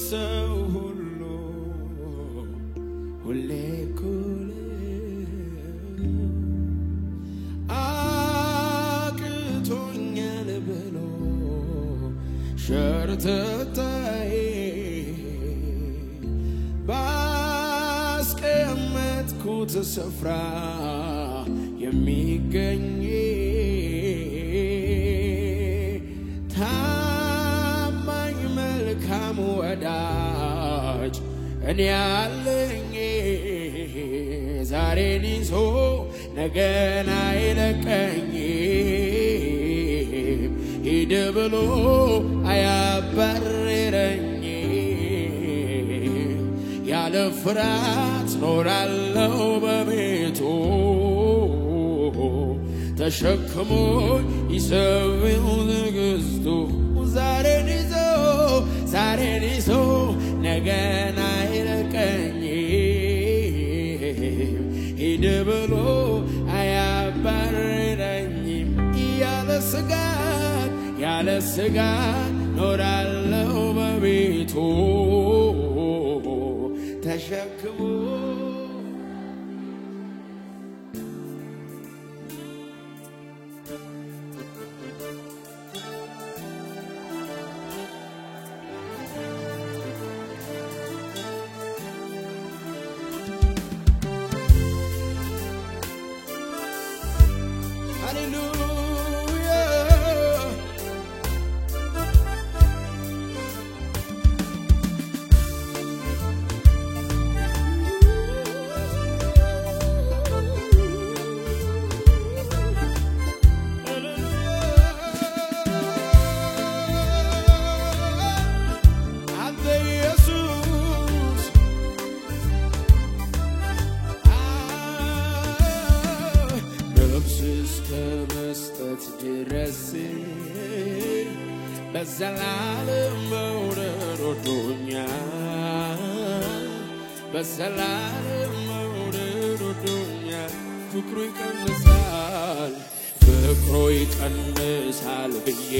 ለሰው ሁሉ ሁሌ ኩል አቅቶኛል ብሎ ሸርተታይ ባስቀመጥኩት ስፍራ የሚገኝ ታማኝ መልካም ወዳጅ እኔ ያለኝ ዛሬን ይዞ ነገን አይለቀኝ ሂድ ብሎ አያባርረኝ ያለ ፍርሃት ኖራለሁ በቤቱ ተሸክሞ ይሰብው ንግሥቱ ዛሬን ይዞ ነገን አይለቀኝ ሂድ ብሎ አያባርረኝም ያለ ስጋት ኖራለሁ በቤቱ ተሸክሞ በሰላም መውደድ ወዶኛል ፍቅሩ ይቀንሳል ብዬ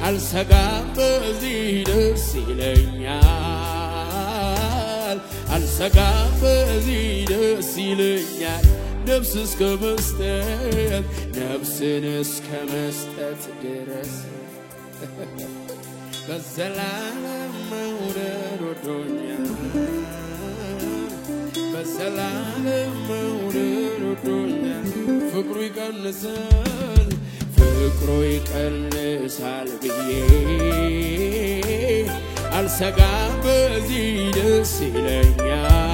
አልሰጋም በዚህ ደስ ይለኛል ነፍስን እስከ መስጠት ድረስ በሰላም መውደድ ወዶኛል ፍቅሩ ይቀንሳል ብዬ አልሰጋም በዚህ ደስ ይለኛል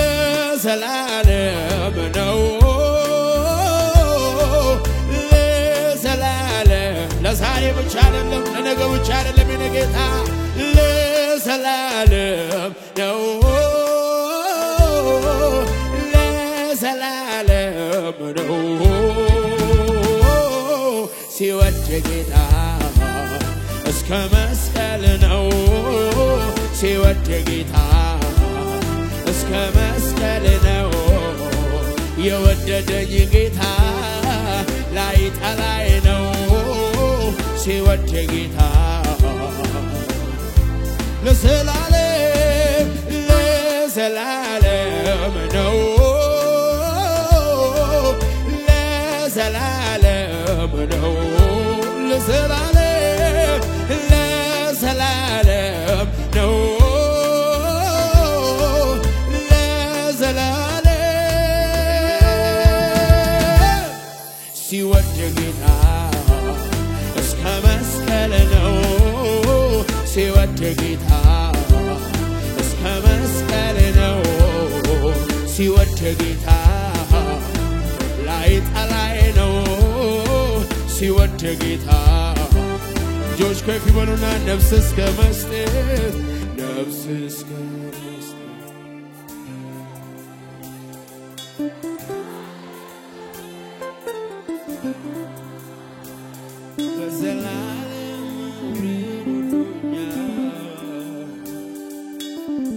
ለዘላለም ነው ለዛሬ ብቻ አይደለም ለነገ ብቻ አይደለም የነጌታ ለዘላለም ነው ሲወድ ጌታ እስከ መስቀል ነው ሲወድ ጌታ እስከ መስቀል ነው የወደደኝ ጌታ ላይ ጠላይ ነው ሲወድ ጌታ ለዘላለም ነው ለዘላለም ነው ለዘላለም ነው ሲወድ ጌታ እስከ መስቀል ነው ሲወድ ጌታ እስከ መስቀል ነው ሲወድ ጌታ ላይ ጠላይ ነው ሲወድ ጌታ ልጆች ከፍ ይበሉና ነፍስ እስከ መስጠት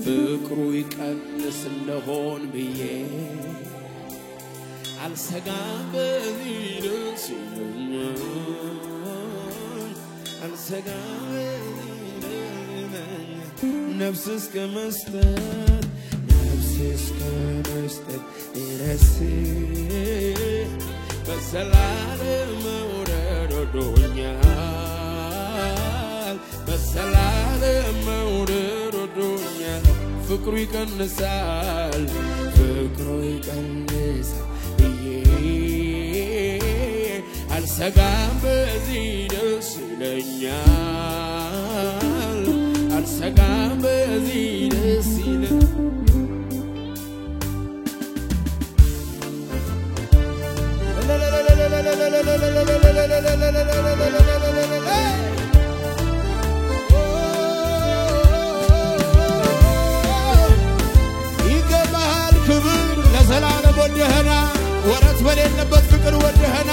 ፍቅሩ ይቀንስ እንደሆን ብዬ አልሰጋም በዚህ ደስ ይለኛል አልሰጋም ነፍስ እስከ መስጠት ድረስ በሰላም መውረድ ወዶኛል በሰላም መውረድ ወዶኛል ፍቅሩ ይቀንሳል አልሰጋም በዚህ ደስ ይለኛል አልሰጋም በዚህ ደስ ይለኛል ይገባሃል ክብር ለዘላለም ወደህና ወረት በሌለበት ፍቅር ወደህና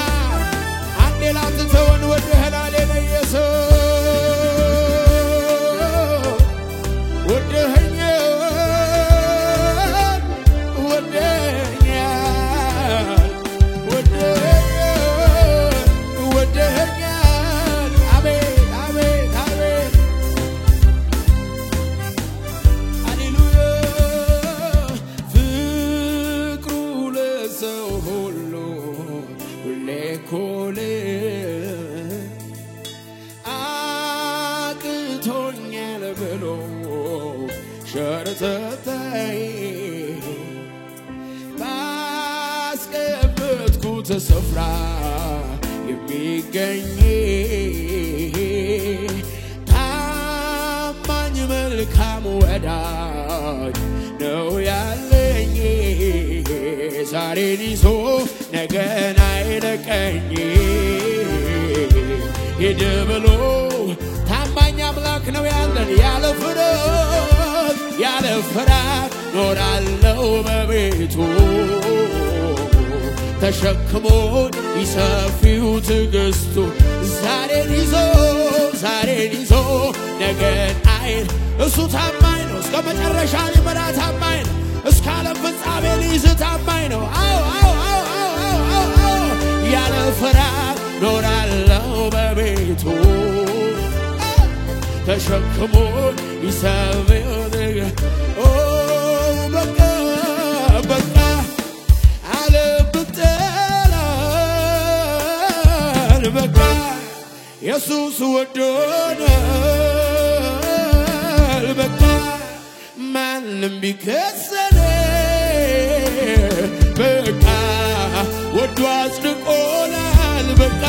አንዴ ላትተወን ወደህና ለኢየሱስ ስፍራ የሚገኝ ታማኝ መልካም ወዳጅ ነው ያለኝ ዛሬን ይዞ ነገን አይለቀኝ ሂድ ብሎ ታማኝ አምላክ ነው ያለን ያለ ፍርሃት ኖራለሁ በቤቱ ተሸክሞን ይሰፊው ትዕግስቱ ዛሬን ይዞ ነገን አይል እሱ ታማኝ ነው እስከ መጨረሻ ሊመራ ታማኝ ነው እስከ ዓለም ፍጻሜ ሊይዝ ታማኝ ነው ያለ ፍርሃት ኖራለሁ በቤቱ ተሸክሞን ይሰፊው በቃ በቃ ኢየሱስ ወዶናል በቃ ማንም ቢከሰን በቃ ወዶ አጽድቆናል በቃ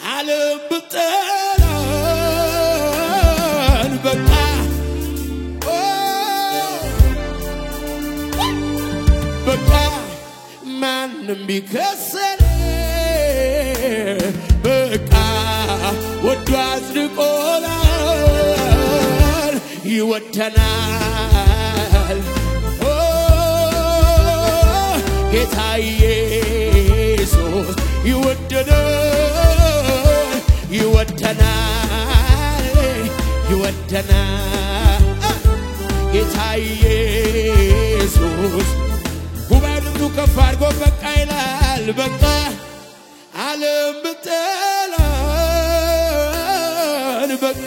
ዓለም ብጠላን በቃ ማንም ቢከሰን በቃ ወዶ አጽድቆናል ይወደናል ጌታ ኢየሱስ ይወደናል ጌታ ኢየሱስ ጉባኤው ከፍ አድርጎ በቃ ይላል በቃ ዓለም ብጠላን በቃ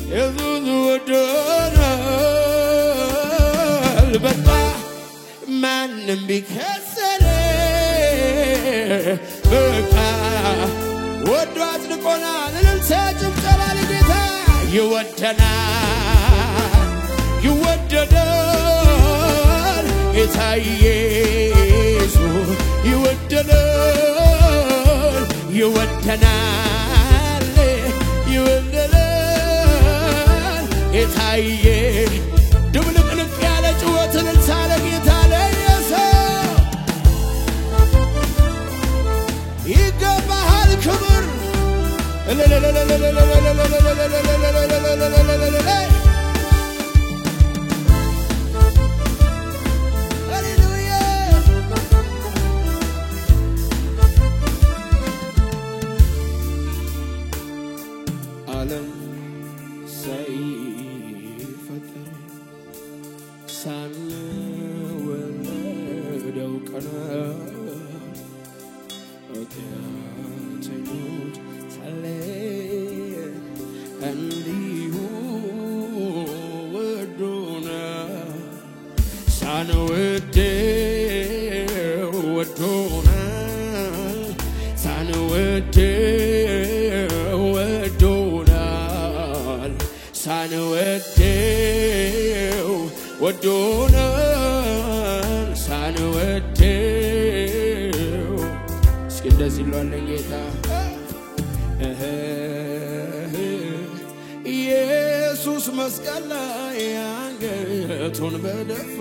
ኢየሱስ ወዶናል በቃ ማንም ቢከሰን በቃ ወዶ አጽድቆናል እልልታ ጭብጨባ ለጌታ ይወደናል ጌታ ኢየሱስ ይወደናል ጌታ ኢየሱስ ድብልቅልቅ ያለ ጩኸትን እንሳለ ጌታ ለኢየሱስ ይገባሃል ክብር ዓለም ሳይፈጠር ሳንወለድ ኃጢአተኞች ሳለን እንዲሁ ወዶናል ሳንወደው ወዶናል ሳንወደው ወዶናል ሳንወደው ወዶናል ሳንወደው እስኪ እንደዚህ ይሏለን ጌታ ኢየሱስ መስቀል ላይ አንገቱን በደፋ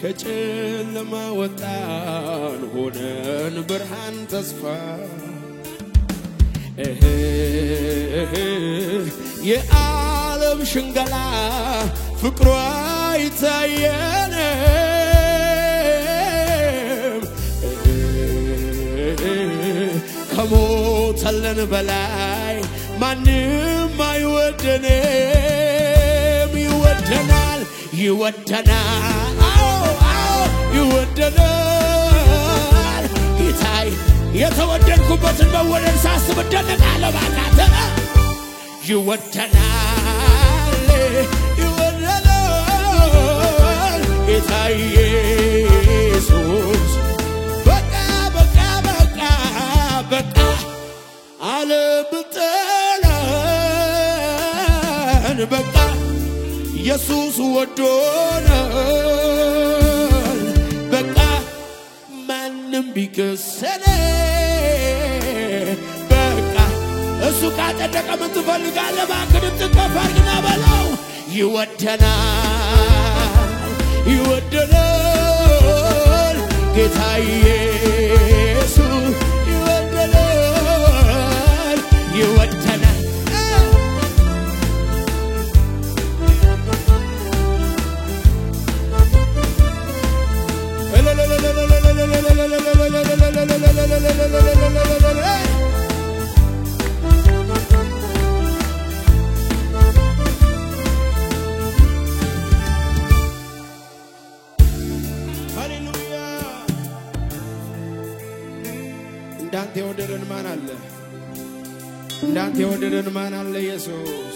ከጨለማ ወጣን ሆነን ብርሃን ተስፋ የዓለም ሽንገላ ፍቅሯ አይታየንም ከሞተልን በላይ ማንም አይወደንም ይወደናል ይወደናል ይወደናል ጌታዬ የተወደድኩበትን መወደድ ሳስብ እደነቃለሁ ባካተ ይወደናል ይወደናል ጌታዬ ኢየሱስ በቃ በቃ በቃ በቃ አለብጠላን በቃ ኢየሱስ ወዶናል በቃ ማንም ቢከሰን በቃ እሱ ካጸደቀ ምን ትፈልጋለህ እባክህ ትከፋርግና በለው ይወደናል ይወደናል ጌታ ኢየሱስ ይወደናል ይወደናል እንዳንተ የወደደን ማን አለ እንዳንተ የወደደን ማን አለ ኢየሱስ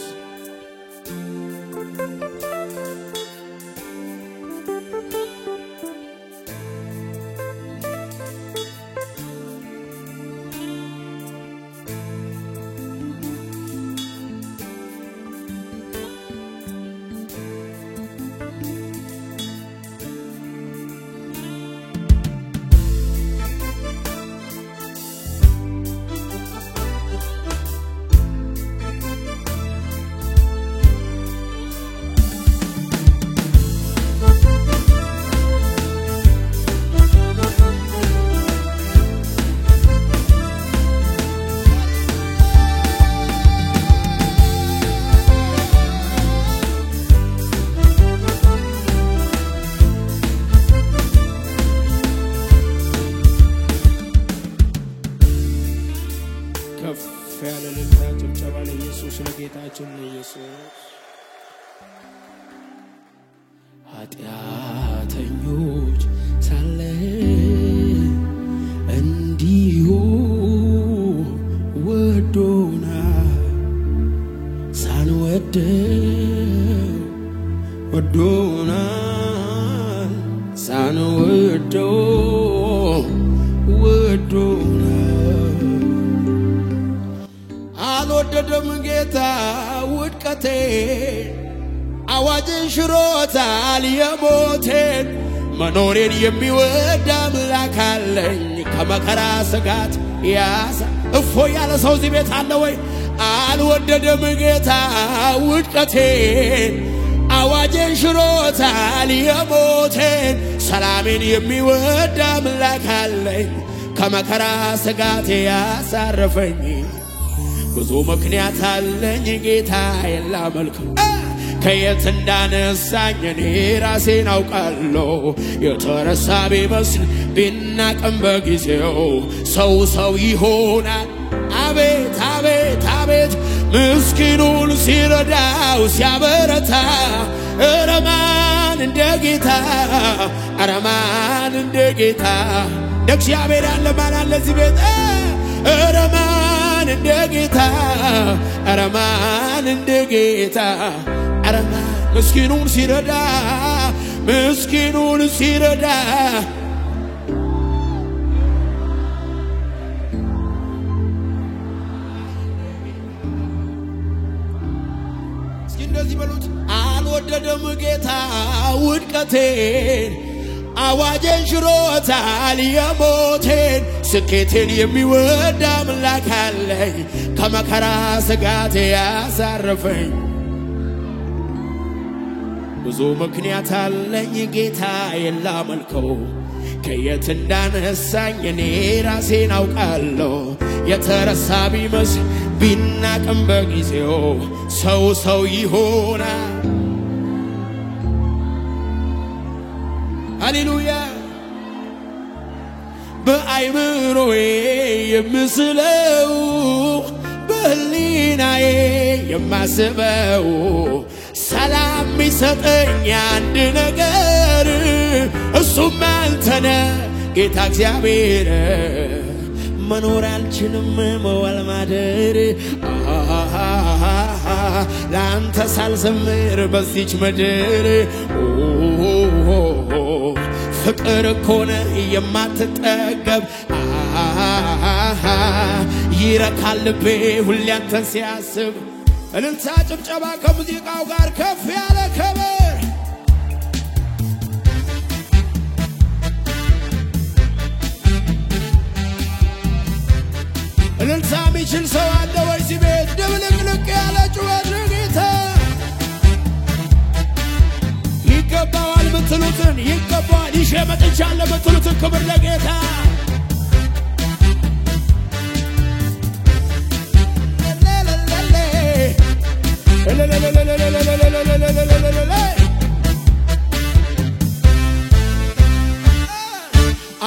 ኃጢአተኞች ሳለን እንዲሁ ወዶናል ሳንወደው ወዶናል ሳንወደው ወዶናል አልወደደም ጌታ ውድቀቴን አዋጅን ሽሮታል የሞቴን መኖሬን የሚወድ አምላክ አለኝ ከመከራ ስጋት ያሳ እፎ ያለ ሰው እዚህ ቤት አለ ወይ አልወደደም ጌታ ውድቀቴን አዋጅን ሽሮታል የሞቴን ሰላሜን የሚወድ አምላክ አለኝ ከመከራ ስጋት ያሳረፈኝ ብዙ ምክንያት አለኝ ጌታዬን ላመልከው ከየት እንዳነሳኝ እኔ ራሴን አውቃለሁ የተረሳ ቢመስል ቢናቅም በጊዜው ሰው ይሆናል አቤት አቤት አቤት ምስኪኑን ሲረዳው ሲያበረታ ረማን እንደ ጌታ ረማን እንደ ጌታ እግዚአብሔር ያለ ማን አለ እዚህ ቤት ረማን እንደ ጌታ ረማን እንደ ጌታ ረማን ምስኪኑን ሲረዳ ምስኪኑን ሲረዳ እስኪ እንደዚህ በሉት አልወደደም ጌታ ውድቀቴን አዋጄን ሽሮታል የሞቴን ስኬቴን የሚወድ አምላክ አለኝ ከመከራ ስጋት ያሳረፈኝ ብዙ ምክንያት አለኝ ጌታ የላመልከው ከየት እንዳነሳኝ እኔ ራሴን አውቃለሁ የተረሳ ቢመስል ቢናቅም በጊዜው ሰው ይሆናል ሃሌሉያ በአይምሮዬ የምስለው በህሊናዬ የማስበው ሰላም ሚሰጠኝ አንድ ነገር እሱም አንተነ ጌታ እግዚአብሔር መኖር አልችልም መዋል ማደር ላንተ ሳልዘምር በዚች ምድር ፍቅር ኮነ የማትጠገብ ይረካል ልቤ ሁሌ አንተን ሲያስብ እልልታ ጭብጨባ ከሙዚቃው ጋር ከፍ ያለ ክብር እልልታ የሚችል ሰው አለ ወይ እዚህ ቤት ድብልቅልቅ ያለ ጩኸት ለጌታ ይገባዋል ምትሉትን ይገባዋል ይዤ መጥቻለሁ ምትሉትን ክብር ለጌታ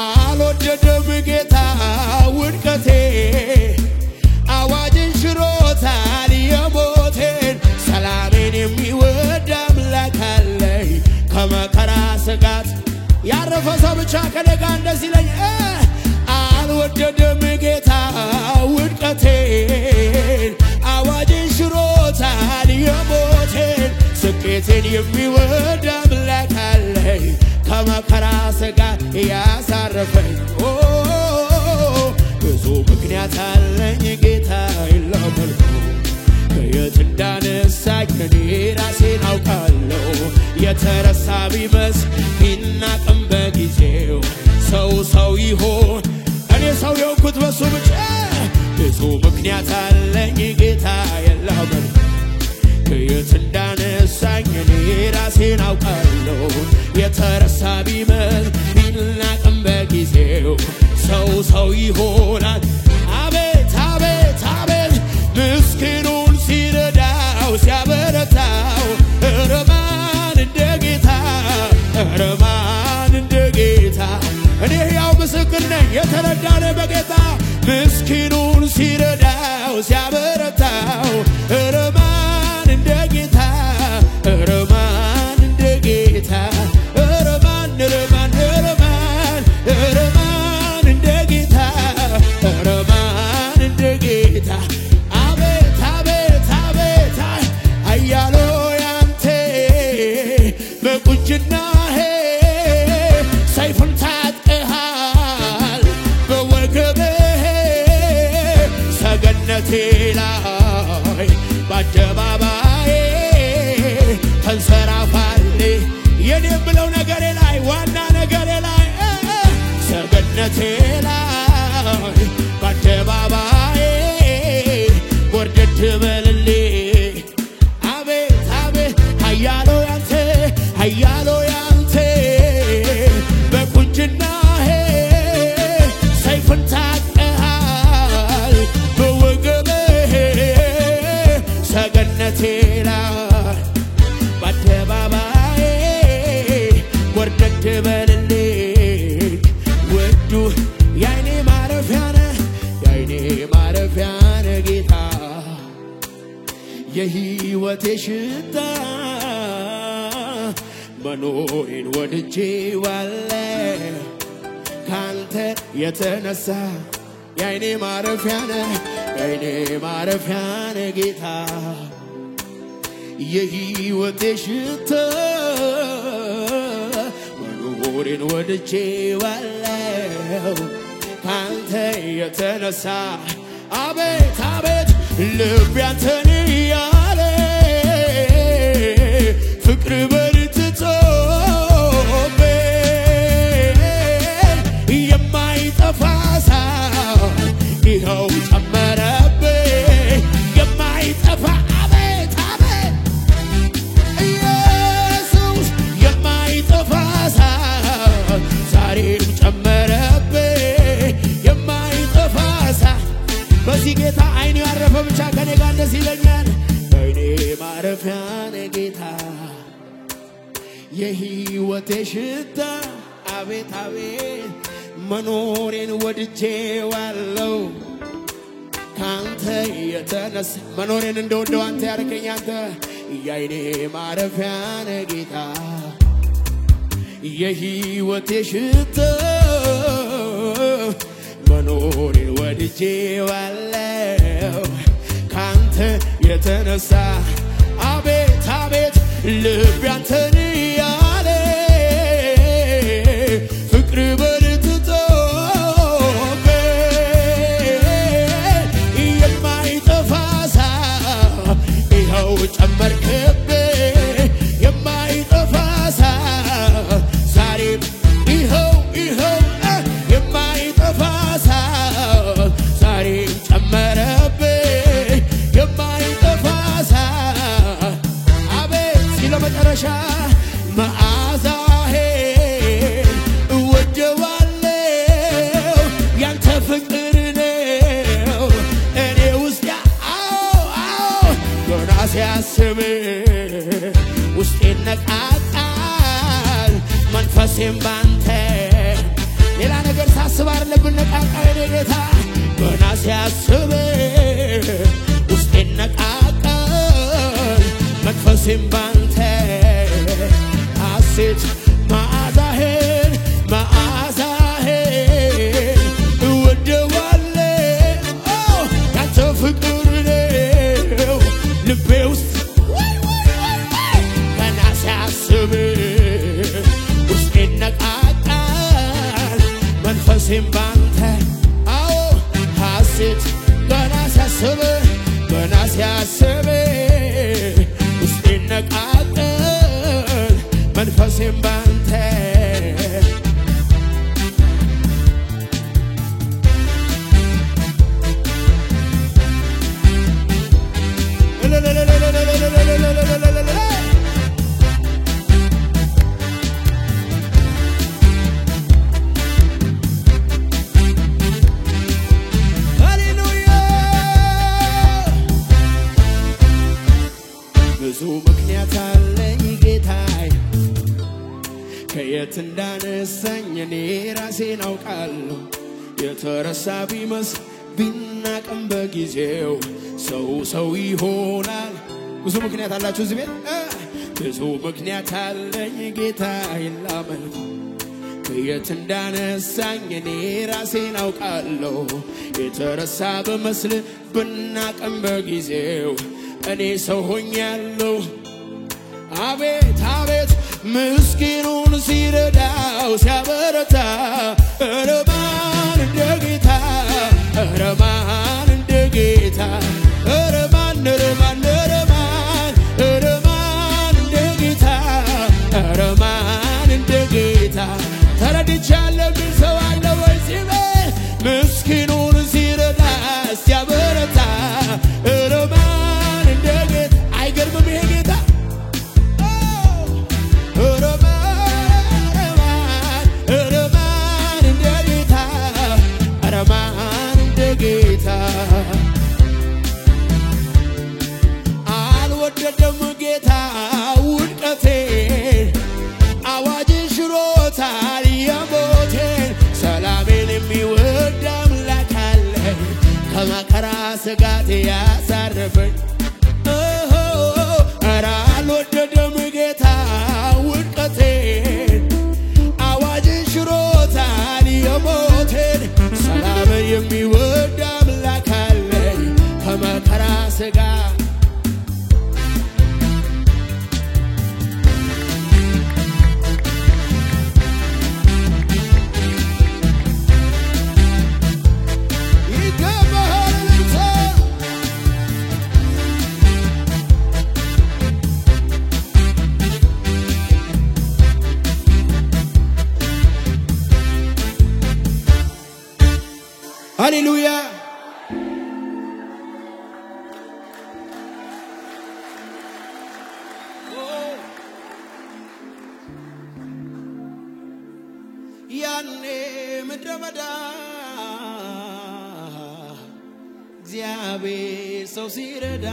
አልወደደም ጌታ ውድቀቴ አዋጅን ሽሮታል የሞቴን ሰላሜን የሚወድ አምላክ አለኝ ከመከራ ስጋት ያረፈ ሰው ብቻ ከነጋ እንደዚህ ለኝ አልወደደም ጌታ ውድቀቴን አዋጅን ሽሮታል የሞቴን ስኬቴን የሚወድ አምላክ አለኝ ከመከራ ስጋት ያሳረፈኝ ብዙ ምክንያት አለኝ ጌታ ይላመልከው ከየት እንዳነሳኝ እኔ ራሴን አውቃለሁ የተረሳ ቢመስል ቢናቅም በጊዜው ሰው ይሆን እኔ ሰው የሆንኩት በሱ ብቻ ብዙ ምክንያት አለኝ ጌታ ይላመልከው ከየት እንዳነሳኝ እኔ ራሴን አውቃለሁ የተረሳ ቢመስል ቢናቅም በጊዜው ሰው ይሆናል አቤት አቤት አቤት ምስኪኑን ሲረዳው ሲያበረታው ረማን እንደ ጌታ ረማን እንደ ጌታ እኔ ያው ምስክር ነኝ የተረዳነ በጌታ ምስኪኑን ሲረዳው ሲያበረታው ረማን እንደ ጌታ ረማን እንደ ጌታ ረማን ረማን ረማን ረማን እንደ ጌታ ረማን እንደ ጌታ አቤት አቤት አቤት አያሎ ያንተ በቁንጅናህ ሰይፉን ታጥቀሃል በወገብህ ሰገነቴ ላይ በአደባባዬ ተንሰራፋል የኔ ብለው ነገሬ ላይ ዋና ነገሬ ላይ ሰገነቴ ላይ በአደባባዬ ወርደት በልልኝ አቤት አቤት ኃያሎ ያንተ በቁንጅናህ ሰይፍን ታጥቀሃል በወገብህ ሰገነቴ ላይ በአደባባዬ ወርደት በልልኝ ውዱ የዓይኔ ማረፊያ ነህ ጌታ የህይወቴ ሽታ መኖሬን ወድጄዋለሁ ካንተ የተነሳ የዓይኔ ማረፊያ ነህ ጌታ የህይወቴ ሽታ መኖሬን ወድጄዋለሁ ካንተ የተነሳ አቤት አቤት ልቤ አንተን እያለ ፍቅር በርትቶብኝ የማይጠፋ እሳት ይኸው ጨመረብኝ የማይጠፋ አቤት አቤት ኢየሱስ የማይጠፋ እሳት ዛሬም ጨመረብኝ የማይጠፋ እሳት በዚህ ጌታ አይኔ ያረፈ ብቻ ከኔ ጋር ደስ ይለኛል አይኔ ማረፊያ ነህ ጌታ የህይወቴ ሽታ አቤት አቤት መኖሬን ወድጄዋለሁ ካንተ የተነሳ መኖሬን እንደወደው አንተ ያረከኝ አንተ የዓይኔ ማረፊያ ነህ ጌታ የህይወቴ ሽታ መኖሬን ወድጄዋለሁ ካንተ የተነሳ አቤት አቤት ልቤ አንተን እያለ ፍቅር በርትቶብኝ የማይጠፋ እሳት ይኸው ጨመርክብኝ የማይጠፋ እሳት ዛሬም ይኸው የማይጠፋ እሳት ዛሬም ጨመረብኝ የማይጠፋ እሳት አቤት ሲለው መጨረሻ መዓዛህን እወደዋለሁ ያንተ ፍቅር ነው እኔ ውስጥ ገና ሲያስብ ውስጤ ነቃቃል መንፈሴም ባንተ ሌላ ነገር ሳስብ አይደለም ነቃቃል የኔ ጌታ ገና ሲያስብ ውስጤ ነቃቃል መንፈሴም ባንተ ሐሴት መዓዛህን እወደዋለሁ ያንተ ፍቅር ነው ልቤ ውስጥ ገና ሲያስብ ውስጤ ነቃቃል መንፈሴም ባንተ አዎ ሐሴት ገና ሲያስብ ውስጤ ነቃቃል መንፈሴም ባንተ ብዙ ምክንያት አለኝ ጌታዬ ከየት እንዳነሳኝ እኔ ራሴን አውቃለሁ የተረሳ ቢመስል ቢናቅም በጊዜው ሰው ይሆናል ብዙ ምክንያት አላችሁ እዚህ ቤት ብዙ ምክንያት አለኝ ጌታዬን ላመልክ ከየት እንዳነሳኝ እኔ ራሴን አውቃለሁ የተረሳ ቢመስል ቢናቅም በጊዜው እኔ ሰው ሆኛለሁ አቤት አቤት ምስኪኑን ሲረዳው ሲያበረታ ኧረ ማን እንደ ጌታ ኧረ ማን እንደ ጌታ ኧረ ማን እንደ ጌታ ኧረ ማን እንደ ጌታ ተረድቻለሁ ግን ሰው አለ ወይ ሲበል ምስኪኑን ሲረዳ ሲያበረታ ኧረ ማን እንደ ጌታ አይገርምም ይሄ ጌታ አልወደደም ጌታ ውድቀቴን አዋጅን ሽሮታል የሞቴን ሃሌሉያ ያኔ ምድረ በዳ እግዚአብሔር ሰው ሲረዳ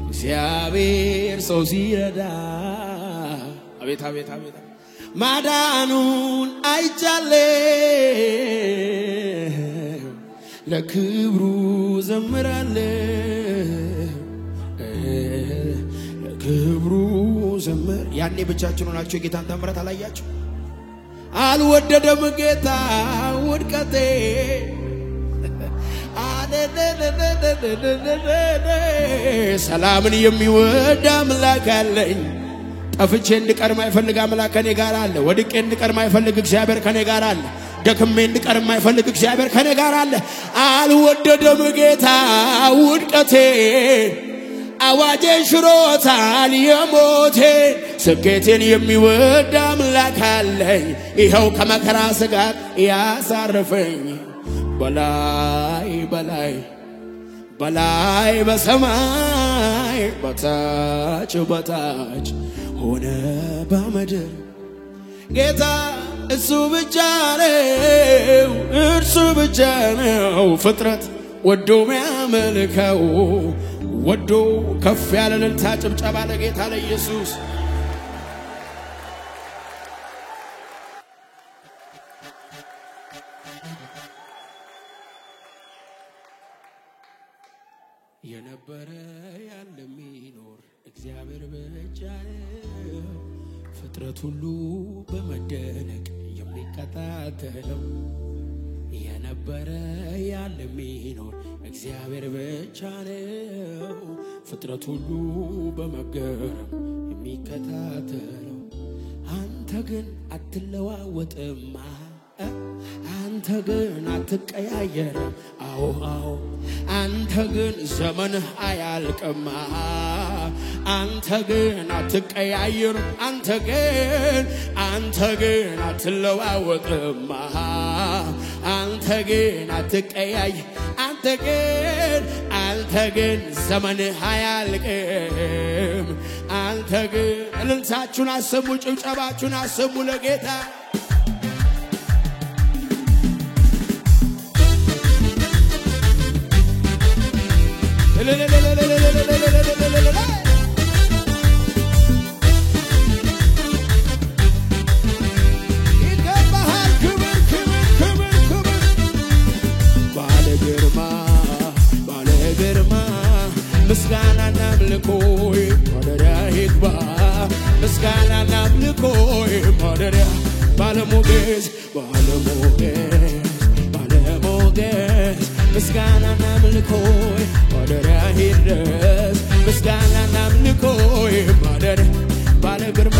እግዚአብሔር ሰው ሲረዳ አቤት አቤት አቤት ማዳኑን አይቻለሁ ለክብሩ ዘምራለሁ ለክብሩ ዘምር ያኔ ብቻችሁን ሆናችሁ ጌታን ተአምራት አላያችሁ አልወደደም ጌታ ውድቀቴ ሰላምን የሚወድ አምላክ አለኝ ጠፍቼ እንድቀር ማይፈልግ አምላክ ከኔ ጋር አለ ወድቄ እንድቀር ማይፈልግ እግዚአብሔር ከኔ ጋር አለ ደክሜ እንድቀር ማይፈልግ እግዚአብሔር ከኔ ጋር አለ አልወደደም ጌታ ውድቀቴ አዋጄን ሽሮታል የሞቴ ስኬቴን የሚወድ አምላክ አለኝ ይኸው ከመከራ ስጋት ያሳርፈኝ በላይ በላይ በላይ በሰማይ በታች በታች ሆነ በምድር ጌታ እሱ ብቻ ነው እርሱ ብቻ ነው ፍጥረት ወዶ የሚያመልከው ወዶ ከፍ ያለ እልልታ ጭብጨባ ለጌታ ለኢየሱስ የነበረ ያለ የሚኖር እግዚአብሔር ብቻ ነው ፍጥረት ሁሉ በመደነቅ የሚከታተለው የነበረ ያለ የሚኖር እግዚአብሔር ብቻ ነው ፍጥረት ሁሉ በመገረም የሚከታተለው አንተ ግን አትለዋወጥም አንተ ግን አትቀያየርም አዎ አዎ አንተ ግን ዘመንህ አያልቅም አንተ ግን አትቀያየርም አንተ ግን አትለዋወጥም አንተ ግን አትቀያየር አንተ ግን ዘመንህ አያልቅም አንተ ግን እልልታችሁን አሰሙ ጭብጨባችሁን አሰሙ ለጌታ ምስጋናና አምልኮይ ማደሪያ ይግባ ምስጋናና አምልኮይ ማደሪያ ባለሞገስ ምስጋናና አምልኮይ ማደሪያ ይድረስ ምስጋናና አምልኮይ ማደሪያ ባለግርማ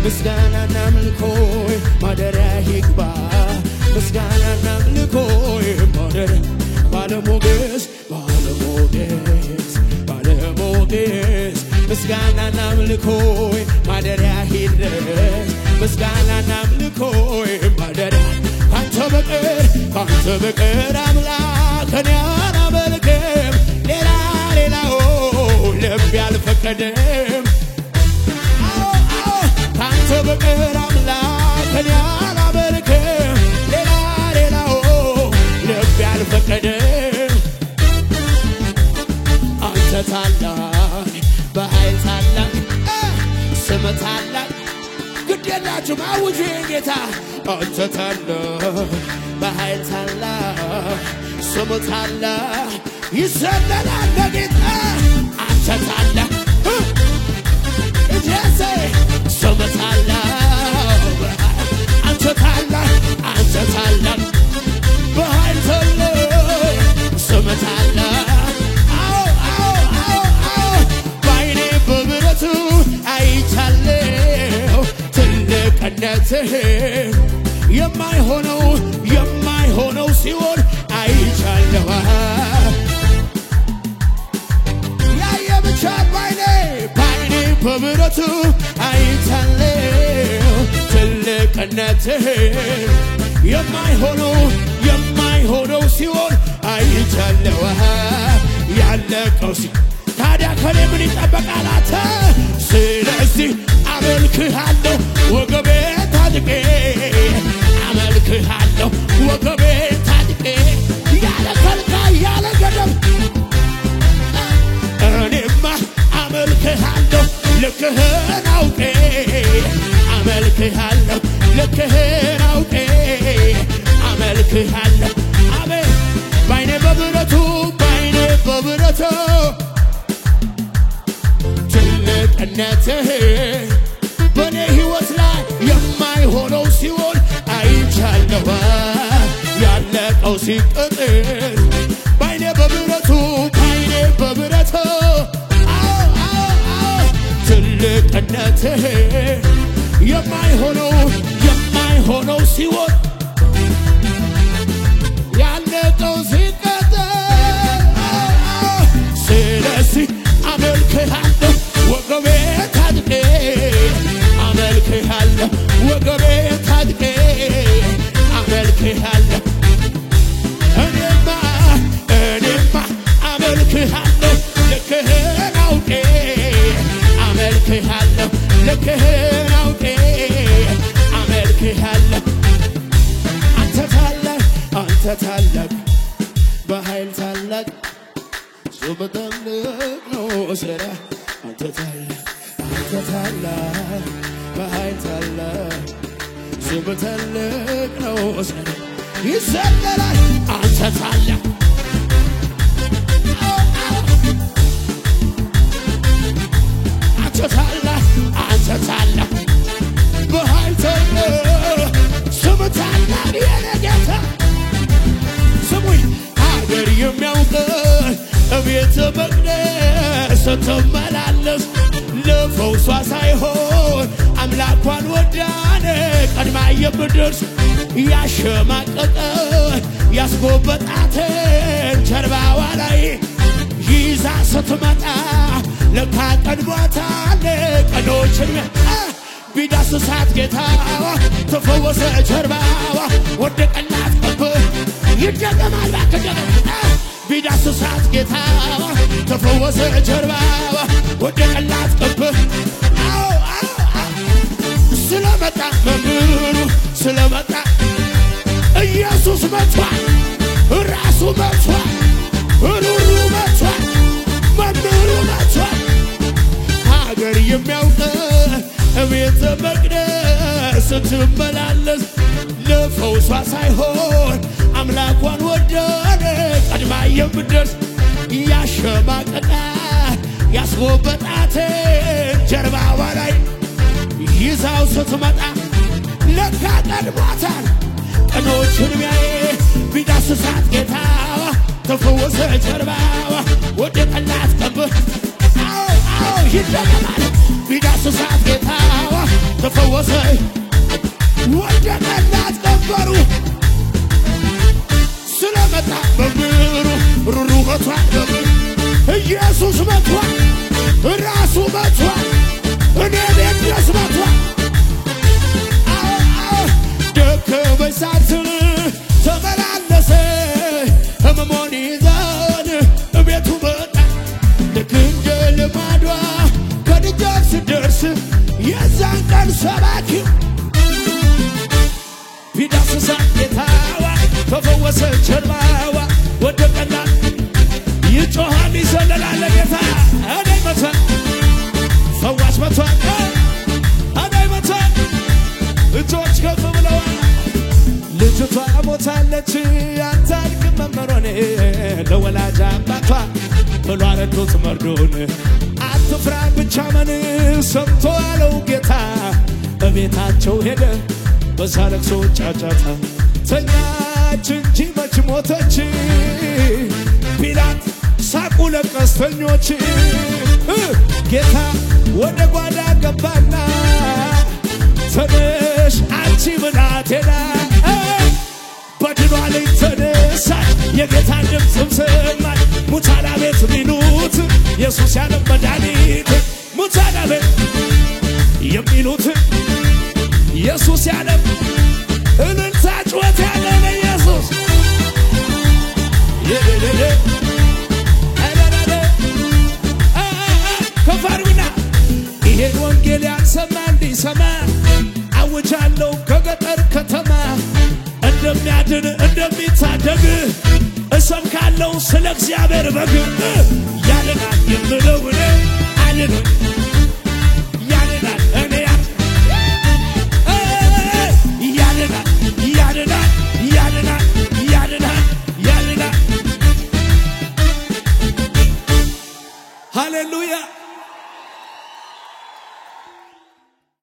ምስጋናና አምልኮይ ማደሪያ ይግባ ምስጋናና አምልኮይ ማደሪያ ባለሞገስ ምስጋናና አምልኮይ ማደሪያ ይድረስ ምስጋናና አምልኮይ ማደሪያ ካንተ በቀር አምላክ እኔ አላመልክም ሌላው ልብ ያልፈቀደም ካንተ በቀር አምላክ እኔ አላመልክም ሌላው ልብ ያልፈቀደም አንተ ታላቅ በኃይል ታላቅ ስም ታላቅ ግድ የላችሁም አውጁ ጌታ አንተ ታላቅ በኃይል ታላቅ ስም ታላቅ ይሰለላል ለጌታ አንተ ታላቅ እጄሴ ስም ታላቅ አንተ ታላቅ በኃይል ታላቅ ስም ታላቅ ባይኔ በብረቱ አይቻለሁ ትልቅነትህ የማይሆነው ሲሆን አይቻለሁ ያየ ብቻ ባይኔ በብረቱ አይቻለሁ ደግነትህ የማይሆነው ሲሆን አይቻለሁ ያለቀው ታዲያ ከኔ ምን ይጠበቃል አንተ ስለዚህ አመልክሃለሁ ወገቤን ታጥቄ አመልክሃለሁ ወገቤን ታጥቄ ያለ ከልካይ ያለ ገደብ እኔማ አመልክሃለሁ ልክህን አውቄ አመልክሃለሁ ልክህን አውቄ አመልክሃለሁ አሜን ባይኔ በብረቱ ትልቅነትህ በኔ ሕይወት ላይ የማይሆነው ሲሆን አይቻለሁ ያለቀው ሲቀጥል ባይኔ በብረቱ ትልቅነትህ የማይሆነው ሲሆን ያለቀው ሲቀጥል ስለዚህ አመልክሃለሁ ወገቤን ታጥቄ አመልክሃለሁ ወገቤን ታጥቄ አመልክሃለሁ እኔማ አመልክሃለሁ ልክህን አውቄ አመልክሃለሁ ልክህን አውቄ አመልክሃለሁ አንተ ታላቅ በኃይል ታላቅ ዙበተልቅ ነው ስራ አንተ ታላቅ በኃይል ታላቅ ዙበተልቅ ነው ስራ ይሰደራል አንተ ታላቅ አንተ ታላቅ በኃይል ታላቅ ዙበተልቅ የኔ ጌታ ስሙኝ ሀገር የሚያውቅ ቤተ መቅደስ ስትመላለስ ለፈውሷ ሳይሆን አምላኳን ወዳነ ቀድማ የምትደርስ ያሸማቀቀ ያስጎበጣትን ጀርባዋ ላይ ይዛ ስትመጣ ለካ ቀድሟታል ቀኖችን ቢዳስሳት ጌታዋ ተፈወሰ ጀርባዋ ወደቀላት ቀብ ይደገማል ባከደገ ቢዳስሳት ጌታዋ ተፈወሰ ጀርባዋ ወደቀላት ቀብ ስለመጣ መምህሩ ስለመጣ ኢየሱስ መጥቷል ራሱ መጥቷል ሩሩ መጥቷል መምህሩ መጥቷል ሀገር የሚያውቅ ቤተ መቅደስ ስትመላለስ ለፈውሷ ሳይሆን አምላኳን ወዳነ ቀድማ የምትደርስ ያሸማቀቃ ያስጎበጣትን ጀርባዋ ላይ ይዛው ስትመጣ ለካ ቀድሟታል ቀኖችን ቢያይ ቢዳስሳት ጌታዋ ተፈወሰ ጀርባዋ ወደቀላት ቀብ ይደገማል ቢዳስሳት ጌታዋ ተፈወሰ ወደቀላት ቀበሩ ስለመጣ በምሩ ሩሩ መቷል ኢየሱስ መቷል ራሱ መቷል እኔ ድረስ መቷል ደከመኝ ሳትል ተመላለሰ ህመሞን ይዘን እቤቱ መጣ ልክ እንደ ልማዷ ከደጃፍ ስደርስ የዛን ቀን ሰባኪው ቢዳስሳት ጌታዋ ተፈወሰ ጀርባዋ ወደቀላት ይጮሃል ይዘለላል ጌታ እኔ መቷል ፈዋሽ መቷል እኔ መቷል እጆች ከፍ ብለዋል ልጅቷ ሞታለች አታልቅም መመሮኔ ለወላጅ አባቷ ብሎ አረዶት መርዶን አትፍራ ብቻ መን ሰምቶ ያለው ጌታ በቤታቸው ሄደ በዛ ለቅሶ ጫጫታ ተኛች እንጂ መች ሞተች ጲላጥ ሳቁ ለቀስተኞች ጌታ ወደ ጓዳ ገባና ተነሽ አንቺ ብላቴና በድኗ ላይ ተነሳች የጌታ ድምፅም ሰማች ሙታና ቤት ሚሉት ኢየሱስ ያለም መድኃኒት ሙታና ቤት የሚሉት ኢየሱስ ያለም እልልታ ጩኸት ያለ ለኢየሱስ ከፈርና ይሄን ወንጌል ያልሰማ እንዲሰማ አውጃለሁ ከገጠር ከተማ እንደሚያድን እንደሚታደግ እሰብካለሁ ስለ እግዚአብሔር በግ ያለናል የምለው አለኝ ያለናል እኔ ያለናል ያለናል ያለናል ያለናል ያለናል ሃሌሉያ